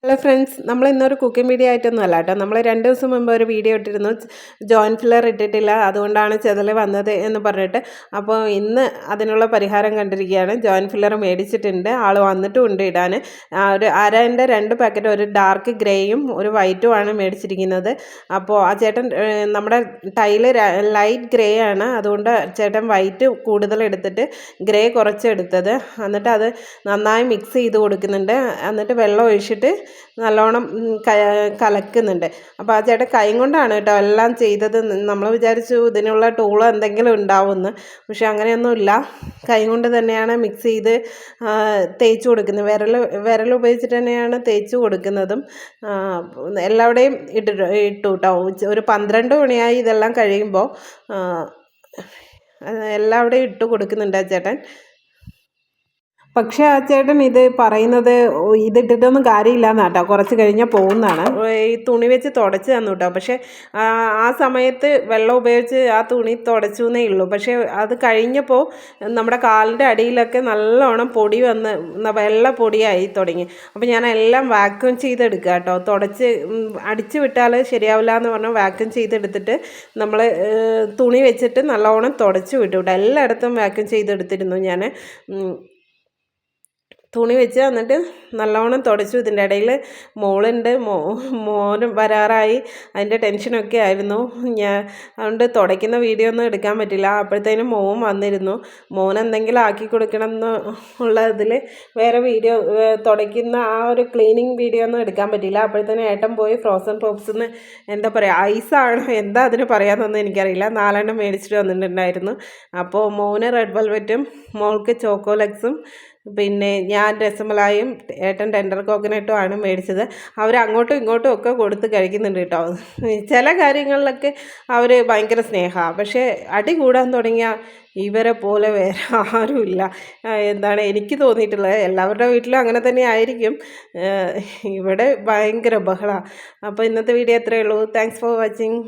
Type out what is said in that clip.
Hello friends, നമ്മൾ ഇന്നൊരു cooking video ആയിട്ടൊന്നും അല്ല കേട്ടോ. നമ്മൾ 2 ദിവസം മുമ്പ് ഒരു വീഡിയോ ഇട്ടിരുന്നു, ജോയിൻറ്റ് ഫില്ലർ ഇട്ടിട്ടില്ല, അതുകൊണ്ടാണ് ചെതൽ വന്നത് എന്ന് പറഞ്ഞിട്ട്. അപ്പോൾ ഇന്ന് അതിനുള്ള പരിഹാരം കണ്ടിരിക്കുകയാണ്. ജോയിൻറ്റ് ഫില്ലർ മേടിച്ചിട്ടുണ്ട്, ആൾ വന്നിട്ടുമുണ്ട് ഇടാൻ. ഒരു അരേൻ്റെ 2 പാക്കറ്റ്, ഒരു ഡാർക്ക് ഗ്രേയും ഒരു വൈറ്റും ആണ് മേടിച്ചിരിക്കുന്നത്. അപ്പോൾ ആ ചേട്ടൻ നമ്മുടെ ടൈല് ലൈറ്റ് ഗ്രേ ആണ്, അതുകൊണ്ട് ചേട്ടൻ വൈറ്റ് കൂടുതൽ എടുത്തിട്ട് ഗ്രേ കുറച്ച് എടുത്തത്. എന്നിട്ട് അത് നന്നായി മിക്സ് ചെയ്ത് കൊടുക്കുന്നുണ്ട്. എന്നിട്ട് വെള്ളം ഒഴിച്ചിട്ട് നല്ലോണം കലക്കുന്നുണ്ട്. അപ്പോൾ ആ ചേട്ടൻ കൈ കൊണ്ടാണ് കേട്ടോ എല്ലാം ചെയ്തത്. നമ്മൾ വിചാരിച്ചു ഇതിനുള്ള ടൂൾ എന്തെങ്കിലും ഉണ്ടാവുമെന്ന്, പക്ഷെ അങ്ങനെയൊന്നുമില്ല. കൈ കൊണ്ട് തന്നെയാണ് മിക്സ് ചെയ്ത് തേച്ച് കൊടുക്കുന്നത്. വിരൽ ഉപയോഗിച്ചിട്ട് തന്നെയാണ് തേച്ച് കൊടുക്കുന്നതും. എല്ലാവിടെയും ഇട്ടു കേട്ടോ. ഒരു 12 മണിയായി ഇതെല്ലാം കഴിയുമ്പോൾ എല്ലാവിടെയും ഇട്ട് കൊടുക്കുന്നുണ്ട് ആ ചേട്ടൻ. പക്ഷേ ആ ചേട്ടൻ ഇത് പറയുന്നത് ഇതിട്ടിട്ടൊന്നും കാര്യമില്ല എന്നാട്ടോ, കുറച്ച് കഴിഞ്ഞാൽ പോകുന്നതാണ്. ഈ തുണി വെച്ച് തുടച്ച് തന്നു കേട്ടോ. പക്ഷേ ആ സമയത്ത് വെള്ളം ഉപയോഗിച്ച് ആ തുണി തുടച്ചു എന്നേ ഉള്ളൂ. പക്ഷേ അത് കഴിഞ്ഞപ്പോൾ നമ്മുടെ കാലിൻ്റെ അടിയിലൊക്കെ നല്ലോണം പൊടി വന്ന് വെള്ള പൊടിയായി തുടങ്ങി. അപ്പോൾ ഞാൻ എല്ലാം വാക്യൂം ചെയ്തെടുക്കുക കേട്ടോ. തുടച്ച് അടിച്ച് വിട്ടാൽ ശരിയാവില്ല എന്ന് പറഞ്ഞാൽ വാക്യൂം ചെയ്തെടുത്തിട്ട് നമ്മൾ തുണി വെച്ചിട്ട് നല്ലോണം തുടച്ച് വിട്ടു കേട്ടോ. എല്ലായിടത്തും വാക്യൂം ചെയ്തെടുത്തിരുന്നു ഞാൻ. തുണി വെച്ച് എന്നിട്ട് നല്ലോണം തുടച്ചു. ഇതിൻ്റെ ഇടയിൽ മോളുണ്ട്, മോനും വരാറായി. അതിൻ്റെ ടെൻഷനൊക്കെ ആയിരുന്നു അതുകൊണ്ട് തുടയ്ക്കുന്ന വീഡിയോ ഒന്നും എടുക്കാൻ പറ്റില്ല. അപ്പോഴത്തേനും മോൻ വന്നിരുന്നു. മോൻ എന്തെങ്കിലും ആക്കി കൊടുക്കണം എന്നുള്ള ഇതിൽ വേറെ വീഡിയോ തുടയ്ക്കുന്ന ആ ഒരു ക്ലീനിങ് വീഡിയോ ഒന്നും എടുക്കാൻ പറ്റില്ല. അപ്പോഴത്തേനും ഏട്ടൻ പോയി ഫ്രോസൺ പോപ്സിന്ന് എന്താ പറയുക, ഐസാണ് എന്താ അതിന് പറയാമെന്നൊന്നും എനിക്കറിയില്ല, 4 എണ്ണം മേടിച്ചിട്ട് വന്നിട്ടുണ്ടായിരുന്നു. അപ്പോൾ മോന് റെഡ് വെൽവെറ്റും മോൾക്ക് ചോക്കോലെക്സും പിന്നെ ഞാൻ രസമലായും ഏട്ടൻ ടെൻഡർ കോക്കനട്ടും ആണ് മേടിച്ചത്. അവർ അങ്ങോട്ടും ഇങ്ങോട്ടും ഒക്കെ കൊടുത്ത് കഴിക്കുന്നുണ്ട് കേട്ടോ. ചില കാര്യങ്ങളിലൊക്കെ അവർ ഭയങ്കര സ്നേഹമാണ്. പക്ഷേ അടി കൂടാൻ തുടങ്ങിയ ഇവരെ പോലെ വേറെ ആരുമില്ല എന്താണ് എനിക്ക് തോന്നിയിട്ടുള്ളത്. എല്ലാവരുടെ വീട്ടിലും അങ്ങനെ തന്നെ ആയിരിക്കും. ഇവിടെ ഭയങ്കര ബഹളമാണ്. അപ്പോൾ ഇന്നത്തെ വീഡിയോ എത്രയേ ഉള്ളൂ. Thanks for watching.